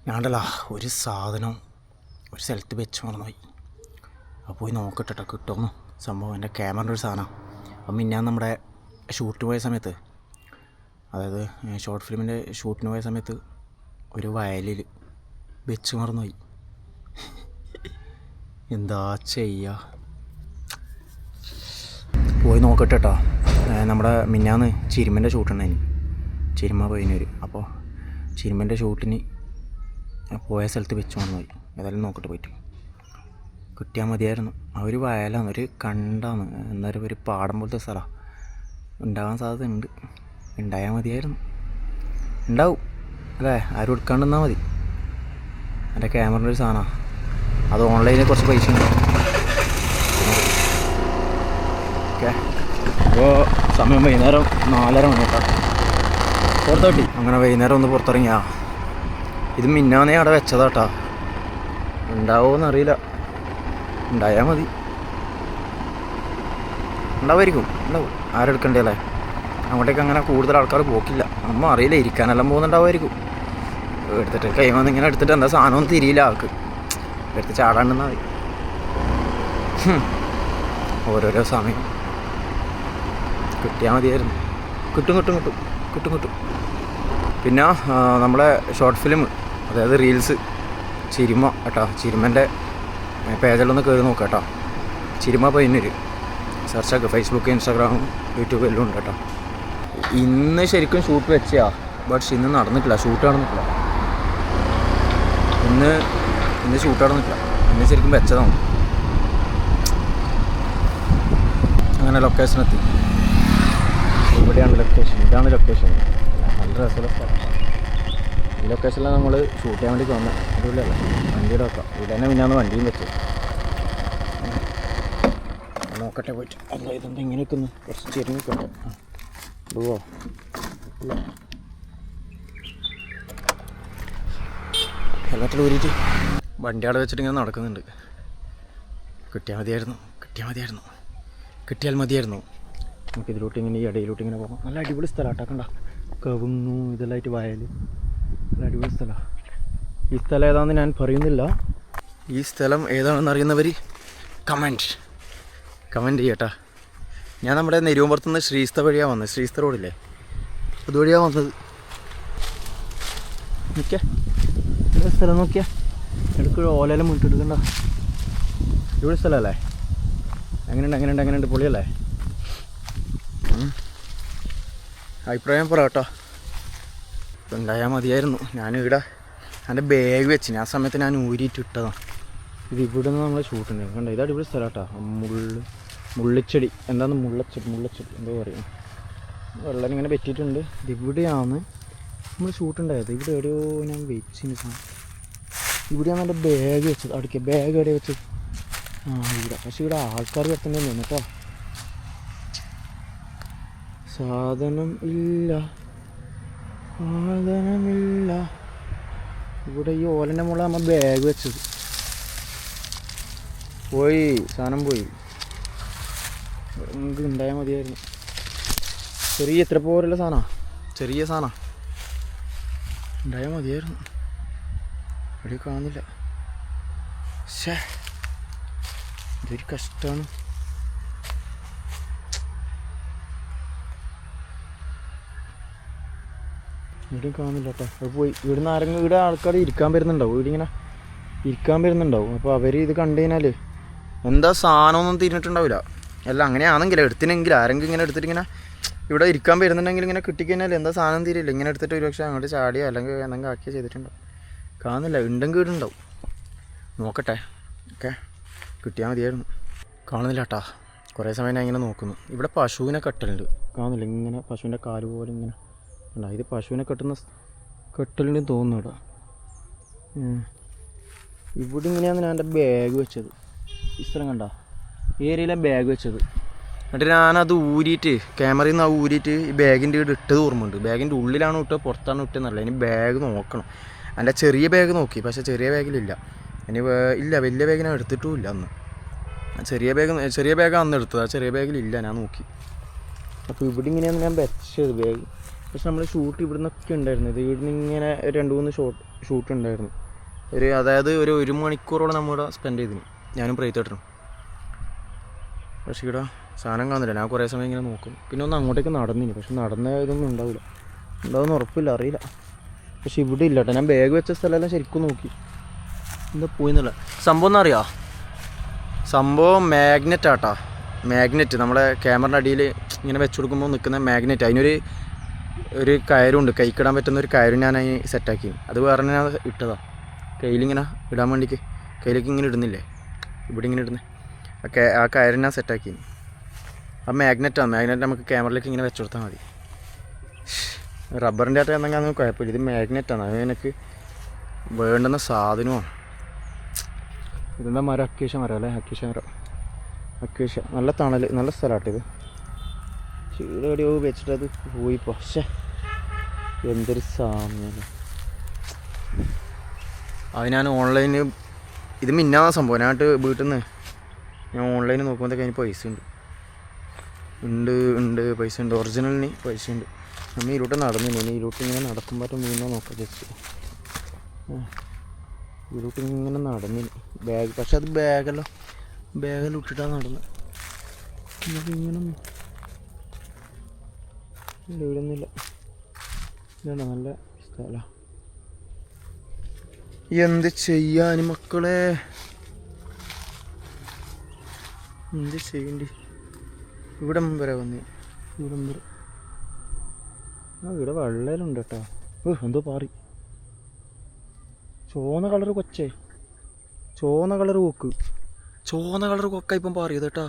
ഞാണ്ടല്ല ഒരു സാധനം ഒരു സ്ഥലത്ത് വെച്ച് മറന്നുപോയി. അപ്പോൾ പോയി നോക്കട്ടെ കിട്ടുമെന്ന്. സംഭവം എൻ്റെ ക്യാമറയുടെ ഒരു സാധനമാണ്. അപ്പം ഞാൻ നമ്മുടെ ഷൂട്ടിന് പോയ സമയത്ത്, അതായത് ഷോർട്ട് ഫിലിമിൻ്റെ ഷൂട്ടിന് പോയ സമയത്ത് ഒരു വയലിൽ വെച്ച് മറന്നുപോയി. എന്താ ചെയ്യുക? പോയി നോക്കട്ടെ കേട്ടോ. നമ്മുടെ മിന്നാന്ന് ചിരുമൻ്റെ ഷൂട്ടുണ്ടായിന്, ചിരുമ പയ്യന്നൂർ. അപ്പോൾ ചിരുമൻ്റെ ഷൂട്ടിന് പോയ സ്ഥലത്ത് വെച്ച് മറന്നുപോയി. ഏതായാലും നോക്കട്ടെ, പോയിട്ട് കിട്ടിയാൽ മതിയായിരുന്നു. ആ ഒരു വയലാണ്, ഒരു കണ്ടാണ്, എന്നാലും ഒരു പാടം പോലത്തെ സ്ഥലമാണ്. ഉണ്ടാകാൻ സാധ്യത ഉണ്ട്. ഉണ്ടായാൽ മതിയായിരുന്നു. ഉണ്ടാവും അല്ലേ? ആരും എടുക്കാണ്ടിരുന്നാൽ മതി. എൻ്റെ ക്യാമറയുടെ ഒരു സാധനമാണ്. അത് ഓൺലൈനിൽ കുറച്ച് പൈസ ഉണ്ട്. ഓക്കെ, അപ്പോൾ സമയം വൈകുന്നേരം 4:30 മണി കേട്ടോ, 4:30. അങ്ങനെ വൈകുന്നേരം ഒന്ന് പുറത്തിറങ്ങിയാ. ഇത് മിന്നാന്നേ അവിടെ വെച്ചതാട്ടാ. ഉണ്ടാവുമെന്നറിയില്ല. ഉണ്ടായാൽ മതി. ഉണ്ടാവുമായിരിക്കും, ഉണ്ടാവും. ആരെടുക്കണ്ടല്ലേ? അങ്ങോട്ടേക്ക് അങ്ങനെ കൂടുതൽ ആൾക്കാർ പോക്കില്ല. ഒന്നും അറിയില്ല, ഇരിക്കാനെല്ലാം പോകുന്നുണ്ടാവുമായിരിക്കും. എടുത്തിട്ട് കൈവന്ന് ഇങ്ങനെ എടുത്തിട്ട് എന്താ സാധനമൊന്നും തിരിയില്ല ആൾക്ക്. എടുത്ത് ചാടാണ്ടെന്നാൽ മതി. ഓരോരോ സമയം കിട്ടിയാൽ മതിയായിരുന്നു. കിട്ടും. പിന്നെ നമ്മളെ ഷോർട്ട് ഫിലിം, അതായത് റീൽസ് ചിരുമ കേട്ടോ. ചിരുമൻ്റെ പേജിലൊന്ന് കയറി നോക്കാം കേട്ടോ. ചിരുമ പയ്യന്നൂർ സെർച്ചാക്കുക. ഫേസ്ബുക്ക്, ഇൻസ്റ്റാഗ്രാമും യൂട്യൂബ് എല്ലാം ഉണ്ട് കേട്ടോ. ഇന്ന് ശരിക്കും ഷൂട്ട് വെച്ചാ, ബട്ട് ഇന്ന് നടന്നിട്ടില്ല. ഷൂട്ട് നടന്നിട്ടില്ല. ഇന്ന് ഷൂട്ട് നടന്നിട്ടില്ല. ഇന്ന് ശരിക്കും വെച്ചതാണ്. അങ്ങനെ ലൊക്കേഷനെത്തി. ഇവിടെയാണ് ലൊക്കേഷൻ. ഇതാണ് ലൊക്കേഷൻ. നല്ല രസമുള്ള സ്ഥലമാണ്. ഈ ലൊക്കേഷനിലാണ് നമ്മൾ ഷൂട്ട് ചെയ്യാൻ വേണ്ടി വന്നത്. അടിപൊളിയല്ല? വണ്ടിയുടെ വെക്കാം. ഇവിടെ തന്നെ പിന്നാന്ന് വണ്ടിയും വെച്ചു. നോക്കട്ടെ പോയിട്ട്. അല്ല, ഇതെന്താ ഇങ്ങനെയൊക്കെ ഒന്ന് കുറച്ച് ചെരിഞ്ഞിട്ടുണ്ട്. പോവോ? ഇല്ല, എല്ലാത്തിലും ഊരിയിട്ട് വണ്ടി അവിടെ വെച്ചിട്ട് ഇങ്ങനെ നടക്കുന്നുണ്ട്. കിട്ടിയാൽ മതിയായിരുന്നു. നമുക്ക് ഇതിലോട്ട് ഇങ്ങനെ ഈ ഇടയിലോട്ട് ഇങ്ങനെ പോകാം. നല്ല അടിപൊളി സ്ഥലമാണ് കേട്ടോ. കണ്ട കവുങ്ങും ഇതെല്ലാമായിട്ട് വയൽ. നല്ല അടിപൊളി സ്ഥലമാണ്. ഈ സ്ഥലം ഏതാണെന്ന് ഞാൻ പറയുന്നില്ല. ഈ സ്ഥലം ഏതാണെന്ന് അറിയുന്നവർ കമൻറ്റ് ചെയ്യട്ടാ. ഞാൻ നമ്മുടെ നെരുവമ്പുറത്തുനിന്ന് ശ്രീസ്ത വഴിയാണ് വന്നത്. ശ്രീസ്ത റോഡില്ലേ, അതുവഴിയാണ് വന്നത്. നോക്കിയാ സ്ഥലം, നോക്കിയാ എടുക്കൊരു ഓലയെല്ലാം മുന്നിട്ടെടുക്കണ്ട. ഇവിടെ സ്ഥലമല്ലേ? എങ്ങനെയുണ്ട്? പൊളിയല്ലേ? അഭിപ്രായം പറ കേട്ടോ. ഉണ്ടായാൽ മതിയായിരുന്നു. ഞാനിവിടെ എൻ്റെ ബാഗ് വെച്ചിന്. ആ സമയത്ത് ഞാൻ ഊരിയിട്ട് ഇട്ടതാണ്. ഇത് ഇവിടെ നിന്ന് നമ്മൾ ഷൂട്ടുണ്ട്. കണ്ടോ, ഇത് അടിപൊളി സ്ഥലം കേട്ടോ. മുള്ളിച്ചെടി, എന്താന്ന് മുള്ളച്ചെടി എന്തോ പറയും. വെള്ളം ഇങ്ങനെ പറ്റിയിട്ടുണ്ട്. ഇതിവിടെയാണ് നമ്മൾ ഷൂട്ടുണ്ടായത്. ഇവിടെ എവിടെയോ ഞാൻ വെച്ചിന് സാധനം. ഇവിടെയാണ് എൻ്റെ ബാഗ് വെച്ചത്. അടുക്ക ബാഗ് എവിടെ വെച്ചത്? ഇവിടെ. പക്ഷെ ഇവിടെ ആൾക്കാർ എത്തണ്ടേ കേട്ടോ. സാധനമില്ല. ഇവിടെ ഈ ഓലൻ്റെ മുകളിൽ നമ്മൾ ബാഗ് വെച്ചത്. സാധനം പോയി. നമുക്ക് ഉണ്ടായാൽ മതിയായിരുന്നു. ഇത്ര പോലുള്ള സാധനമാണ്, ചെറിയ സാധനമാണ്. ഉണ്ടായാൽ മതിയായിരുന്നു. ഇവിടെ കാണുന്നില്ല. ഇതൊരു കഷ്ടമാണ്. ഇവിടെയും കാണുന്നില്ല കേട്ടോ. അത് പോയി. ഇവിടുന്ന് ആരെങ്കിലും ഇവിടെ ആൾക്കാർ ഇരിക്കാൻ വരുന്നുണ്ടാവും. അപ്പോൾ അവർ ഇത് കണ്ടു കഴിഞ്ഞാൽ എന്താ സാധനമൊന്നും തിരിഞ്ഞിട്ടുണ്ടാവില്ല. എല്ലാം അങ്ങനെയാണെങ്കിൽ എടുത്തിനെങ്കിൽ ആരെങ്കിലും ഇങ്ങനെ എടുത്തിട്ട് ഇങ്ങനെ ഇവിടെ ഇരിക്കാൻ വരുന്നുണ്ടെങ്കിൽ ഇങ്ങനെ കിട്ടിക്കഴിഞ്ഞാൽ എന്താ സാധനം തീരില്ല. ഇങ്ങനെ എടുത്തിട്ട് ഒരു പക്ഷേ അങ്ങോട്ട് ചാടിയോ അല്ലെങ്കിൽ എന്തെങ്കിലും ആക്കിയോ ചെയ്തിട്ടുണ്ടാവും. കാണുന്നില്ല. ഉണ്ടെങ്കിൽ വീടുണ്ടാവും. നോക്കട്ടെ. ഓക്കെ, കിട്ടിയാൽ മതിയായിരുന്നു. കാണുന്നില്ല കേട്ടാ. കുറേ സമയം ഞാൻ ഇങ്ങനെ നോക്കുന്നു. ഇവിടെ പശുവിനെ കെട്ടലുണ്ട്. കാണുന്നില്ല? ഇങ്ങനെ പശുവിൻ്റെ കാല് പോലെ ഇങ്ങനെ അല്ല, ഇത് പശുവിനെ കെട്ടലുണ്ടെന്ന് തോന്നുന്നു. ഇവിടെ ഇങ്ങനെയാണ് ഞാൻ എൻ്റെ ബാഗ് വെച്ചത്. ഈ സ്ഥലം കണ്ട ഏരിയയിലാണ് ബാഗ് വെച്ചത്. എന്നിട്ട് ഞാനത് ഊരിയിട്ട്, ക്യാമറയിൽ നിന്ന് ഊരിയിട്ട് ഈ ബാഗിൻ്റെ ഇവിടെ ഇട്ടത് ഓർമ്മയുണ്ട്. ബാഗിൻ്റെ ഉള്ളിലാണ് ഇട്ടത് പുറത്താണ് ഇട്ടതെന്നല്ല. ഇനി ബാഗ് നോക്കണം. എൻ്റെ ചെറിയ ബാഗ് നോക്കി, പക്ഷേ ചെറിയ ബാഗിലില്ല. ഇല്ല, വലിയ ബാഗ് ഞാൻ എടുത്തിട്ടുമില്ല അന്ന്. ചെറിയ ബാഗ് അന്ന് എടുത്തത്. ആ ചെറിയ ബാഗിലില്ല. ഞാൻ നോക്കി. അപ്പോൾ ഇവിടെ ഇങ്ങനെയാണ് ഞാൻ വെച്ചത് ബാഗ്. പക്ഷെ നമ്മൾ ഷൂട്ട് ഇവിടെ നിന്നൊക്കെ ഉണ്ടായിരുന്നു. ഇത് ഇവിടുന്ന് ഇങ്ങനെ 2-3 ഷൂട്ട് ഉണ്ടായിരുന്നു. അതായത് ഒരു 1 മണിക്കൂറോളം നമ്മളിവിടെ സ്പെൻഡ് ചെയ്തിന്, ഞാനും പ്രേതേട്ടനും. പക്ഷേ ഇവിടെ സാധനം കാണുന്നില്ല. ഞാൻ കുറേ സമയം ഇങ്ങനെ നോക്കും. പിന്നെ ഒന്ന് അങ്ങോട്ടേക്ക് നടന്നിന്, പക്ഷെ നടന്ന ഇതൊന്നും ഉണ്ടാവുമെന്ന് ഉറപ്പില്ല, അറിയില്ല. പക്ഷെ ഇവിടെ ഇല്ല കേട്ടോ. ഞാൻ ബാഗ് വെച്ച സ്ഥലമെല്ലാം ശരിക്കും നോക്കി, എന്താ പോയിന്നല്ല. സംഭവം ഒന്നും അറിയാം, സംഭവം മാഗ്നറ്റ് ആട്ടാ. മാഗ്നറ്റ് നമ്മളെ ക്യാമറയുടെ അടിയിൽ ഇങ്ങനെ വെച്ച് കൊടുക്കുമ്പോൾ നിൽക്കുന്ന മാഗ്നറ്റ്. അതിനൊരു കയറുണ്ട്, കൈക്കിടാൻ പറ്റുന്ന ഒരു കയറും ഞാൻ അതിന് സെറ്റാക്കി. അത് വേറെ ഞാൻ ഇട്ടതാണ് കയ്യിലിങ്ങനെ ഇടാൻ വേണ്ടിക്ക്. കയ്യിലേക്ക് ഇങ്ങനെ ഇടുന്നില്ലേ, ഇവിടെ ഇങ്ങനെ ഇടുന്നത് ആ കയറിന് ഞാൻ സെറ്റാക്കി. ആ മാഗ്നറ്റാണ്. മാഗ്നറ്റ് നമുക്ക് ക്യാമറയിലേക്ക് ഇങ്ങനെ വെച്ച് കൊടുത്താൽ മതി. റബ്ബറിൻ്റെ ആയിട്ട് എന്തെങ്കിലും അതൊന്നും കുഴപ്പമില്ല. ഇത് മാഗ്നറ്റാണ്. അത് എനിക്ക് വേണ്ടുന്ന സാധനമാണ്. ഇതെന്താ മരം? അക്കേഷ്യ മരം അല്ലേ? അക്കേഷ്യ മരം. അക്കേഷ്യ നല്ല തണൽ, നല്ല സ്ഥലമാട്ടോ ഇത്. ഇവിടെ എവിടെയോ വെച്ചിട്ട് അത് പോയി. പക്ഷേ എന്തൊരു സാമ്യം. അത് ഞാൻ ഓൺലൈനിൽ, ഇത് മിന്നാ സംഭവം. ഞാനായിട്ട് വീട്ടിൽ നിന്ന് ഞാൻ ഓൺലൈനിൽ നോക്കുമ്പോഴത്തേക്ക് അതിന് പൈസ ഉണ്ട് പൈസ ഉണ്ട്. ഒറിജിനലിന് പൈസ ഉണ്ട്. നമ്മൾ ഇതിലോട്ട് നടന്നില്ല. ഇനി ഇതിലോട്ട് ഇങ്ങനെ നടക്കുമ്പോൾ വീണോ നോക്കാം ജസ്റ്റ്. ഇതിലോട്ട് ഇങ്ങനെ നടന്നില്ല ബാഗ്. പക്ഷെ അത് ബാഗെല്ലാം ഇട്ടിട്ടാണ് നടന്നത്. ഇങ്ങനെ ഇടുന്നില്ല. ഇതാണ് നല്ല സ്ഥലം. എന്ത് ചെയ്യാൻ മക്കളെ, എന്ത് ചെയ്യണ്ടി. ഇവിടം വരെ വന്ന് ഇവിടം വരെ. ഇവിടെ വെള്ളയിലുണ്ട് കേട്ടോ. എന്തോ പാറി. ചുവന്ന കളർ കൊച്ചേ, ചുവന്ന കളർ കൊക്ക ഇപ്പം പാറിയത് കേട്ടാ.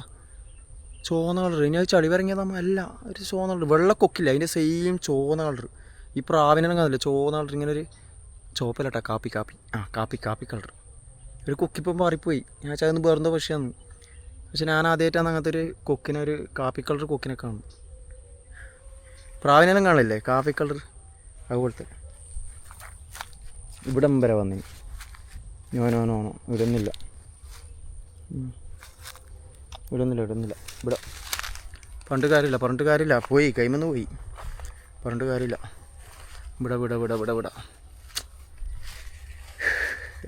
ചുവന്ന കളർ. ഇനി അത് ചളി വരങ്ങിയതാകുമ്പോൾ അല്ല, ഒരു ചുവന്ന കളർ. വെള്ളക്കൊക്കില്ല, അതിൻ്റെ സെയിം ചുവന്ന കളർ. ഈ പ്രാവിനെല്ലാം കാണില്ല ചുവന്ന കളർ. ഇങ്ങനെ ഒരു ചുവപ്പല്ലട്ടാ, കാപ്പി കളർ. ഒരു കൊക്കിപ്പം പാറിപ്പോയി. ഞാൻ ചായ വേറെന്തോ പക്ഷിയാന്ന്. പക്ഷെ ഞാൻ ആദ്യമായിട്ടാണ് അങ്ങനത്തെ ഒരു കൊക്കിനെ, ഒരു കാപ്പി കളർ കൊക്കിനെ കാണും. പ്രാവിനെല്ലാം കാണില്ലേ കാപ്പി കളർ, അതുപോലത്തെ. ഇവിടം വരെ വന്നിന്. നോനോ ഇടുന്നില്ല. ഇവിടെ പറഞ്ഞിട്ട് കാര്യമില്ല. പോയി കൈമെന്ന് പോയി. പറഞ്ഞിട്ട് കാര്യമില്ല. ഇവിടെ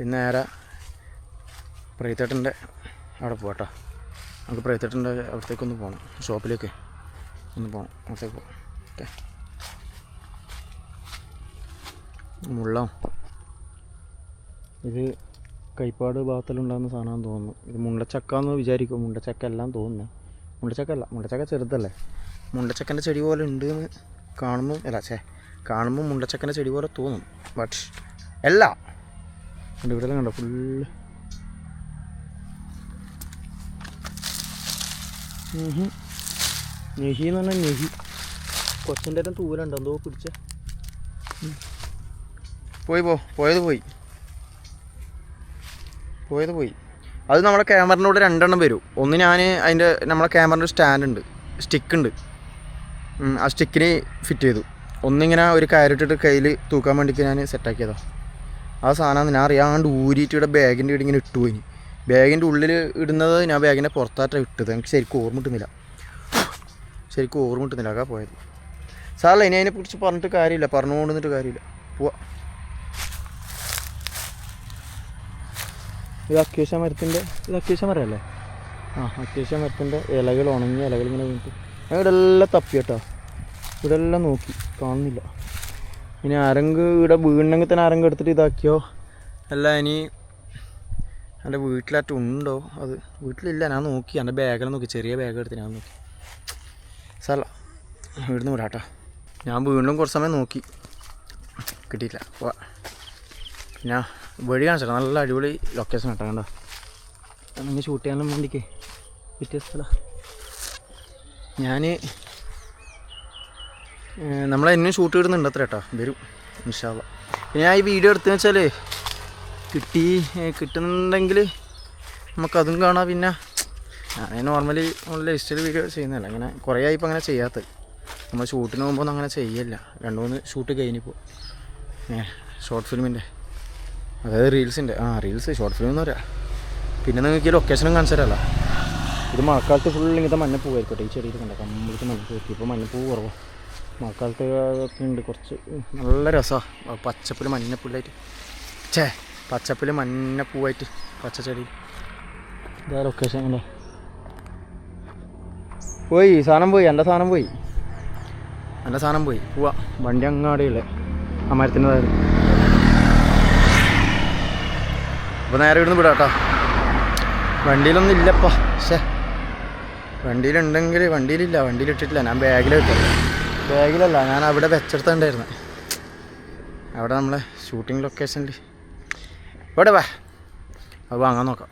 ഇന്ന് നേരെ പ്രേതേട്ടൻ്റെ അവിടെ പോകട്ടോ. നമുക്ക് പ്രേതേട്ടൻ്റെ അവിടത്തേക്കൊന്ന് പോകണം, ഷോപ്പിലേക്ക് ഒന്ന് പോകണം. അവിടത്തേക്ക് പോകാം. ഓക്കെ. മുള്ളം ഇത് കൈപ്പാട് ഭാഗത്തിലുണ്ടാകുന്ന സാധനമാണെന്ന് തോന്നുന്നു. ഇത് മുണ്ടച്ചക്ക എന്ന് വിചാരിക്കും. മുണ്ടച്ചക്ക എല്ലാം തോന്നുന്നു. മുണ്ടച്ചക്ക ചെറുതല്ലേ. മുണ്ടച്ചക്കൻ്റെ ചെടി പോലെ ഉണ്ട് എന്ന് കാണുമ്പോൾ മുണ്ടച്ചക്കൻ്റെ ചെടി പോലെ തോന്നും. ബട്ട് അല്ല. ഇവിടെ കണ്ടോ ഫുള്ള്. നെഹി എന്ന് പറഞ്ഞാൽ നെഹി. കൊച്ചിൻ്റെ ഏറ്റവും തൂലുണ്ടോ എന്തോ പിടിച്ച. പോയത് പോയി. അത് നമ്മളെ ക്യാമറയുടെ 2 എണ്ണം വരും. ഒന്ന് ഞാൻ അതിൻ്റെ നമ്മളെ ക്യാമറയുടെ സ്റ്റാൻഡുണ്ട്, സ്റ്റിക്കുണ്ട്. ആ സ്റ്റിക്കിന് ഫിറ്റ് ചെയ്തു. ഒന്നിങ്ങനെ ഒരു കയറിട്ടിട്ട് കയ്യിൽ തൂക്കാൻ വേണ്ടിയിട്ട് ഞാൻ സെറ്റാക്കിയതാണ്. ആ സാധനം ഞാൻ അറിയാണ്ട് ഊരിയിട്ട് ഇവിടെ ബാഗിൻ്റെ ഇവിടെ ഇങ്ങനെ ഇട്ടു പോയി. ബാഗിൻ്റെ ഉള്ളിൽ ഇടുന്നത് ഞാൻ ബാഗിൻ്റെ പുറത്തായിട്ടാണ് ഇട്ടത്. എനിക്ക് ശരിക്കും ഓർമ്മ കിട്ടുന്നില്ല. അതാ പോയത്. സാറല്ല, ഇനി അതിനെക്കുറിച്ച് പറഞ്ഞിട്ട് കാര്യമില്ല, പറഞ്ഞുകൊണ്ടിരുന്നിട്ട് കാര്യമില്ല. പോവാ. ഇത് അക്കേഷ്യ മരമല്ലേ? അക്കേഷ്യ മരത്തിൻ്റെ ഇലകൾ, ഉണങ്ങിയ ഇലകൾ ഇങ്ങനെ വീണിട്ട് ഞാൻ ഇവിടെ എല്ലാം തപ്പി കേട്ടോ. ഇവിടെ എല്ലാം നോക്കി, കാണുന്നില്ല. ഇനി ഇവിടെ വീണെങ്കിൽ തന്നെ ആരെങ്കിലും എടുത്തിട്ട് ഇതാക്കിയോ അല്ല ഇനി എൻ്റെ വീട്ടിലായിട്ടുണ്ടോ? അത് വീട്ടിലില്ല. ഞാൻ നോക്കി, എൻ്റെ ബാഗെല്ലാം നോക്കി, ചെറിയ ബാഗ് എടുത്ത് ഞാൻ നോക്കി. സാറല്ല, ഇവിടുന്ന് വിടാട്ടോ. ഞാൻ വീണ്ടും കുറച്ച് സമയം നോക്കി, കിട്ടിയില്ല. പിന്നെ വഴി കാണിച്ചാൽ നല്ല അടിപൊളി ലൊക്കേഷൻ കേട്ടോ. കണ്ടോ, നിങ്ങൾ ഷൂട്ട് ചെയ്യാനും വേണ്ടിക്കേ പറ്റിയ സ്ഥലം. നമ്മളെന്നും ഷൂട്ട് ഇടുന്നുണ്ട് അത്ര കേട്ടോ. വരും ഇൻഷാ അല്ലാ. പിന്നെ ഞാൻ ഈ വീഡിയോ എടുത്തെന്ന് വെച്ചാൽ കിട്ടുന്നുണ്ടെങ്കിൽ നമുക്കതും കാണാം. പിന്നെ ഞാൻ നോർമലി ലൈഫ് സ്റ്റൈൽ വീഡിയോ ചെയ്യുന്നതല്ല, അങ്ങനെ കുറേ ആയിപ്പോൾ അങ്ങനെ ചെയ്യാത്തത്. നമ്മൾ ഷൂട്ടിന് പോകുമ്പോൾ അങ്ങനെ ചെയ്യല്ല. 2-3 ഷൂട്ട് കഴിഞ്ഞിപ്പോൾ ഷോർട്ട് ഫിലിമിൻ്റെ, അതായത് റീൽസിൻ്റെ. ഷോർട്ട് ഫിലിം എന്ന് പറയാം. പിന്നെ നിങ്ങൾക്ക് ഈ ലൊക്കേഷനും കാണിച്ചു തരാമല്ലോ. ഇത് മഴക്കാലത്ത് ഫുൾ ഇങ്ങനത്തെ മഞ്ഞപ്പൂവായിരിക്കട്ടെ. ഈ ചെടിയിൽ കണ്ട കമ്പിളിക്ക് മഞ്ഞപ്പൂ. ഇപ്പോൾ മഞ്ഞപ്പൂ കുറവാണ്. മഴക്കാലത്ത് ഒക്കെ ഉണ്ട് കുറച്ച് നല്ല രസമാണ്. പച്ചപ്പിൽ മഞ്ഞപ്പുല്ലായിട്ട് പച്ചപ്പിൽ മഞ്ഞപ്പൂവായിട്ട് പച്ചച്ചെടി. ഇതാ ലൊക്കേഷൻ ഉണ്ടോ? പോയി സാധനം പോയി, എൻ്റെ സാധനം പോയി, എൻ്റെ സാധനം പോയി. പോവാ വണ്ടി അങ്ങാടിയുള്ളേ ആ മരത്തിൻ്റെ താഴെ. അപ്പോൾ നേരെ ഇവിടുന്ന് വിടാം കേട്ടോ. വണ്ടിയിലൊന്നും ഇല്ലപ്പാ. വണ്ടിയിലുണ്ടെങ്കിൽ വണ്ടിയിലില്ല, വണ്ടിയിലിട്ടിട്ടില്ല. ഞാൻ ബാഗിലല്ല ഞാൻ അവിടെ വെച്ചെടുത്തുണ്ടായിരുന്നു. അവിടെ നമ്മളെ ഷൂട്ടിംഗ് ലൊക്കേഷനിൽ ഇവിടെ വാ, അത് വാങ്ങാൻ നോക്കാം.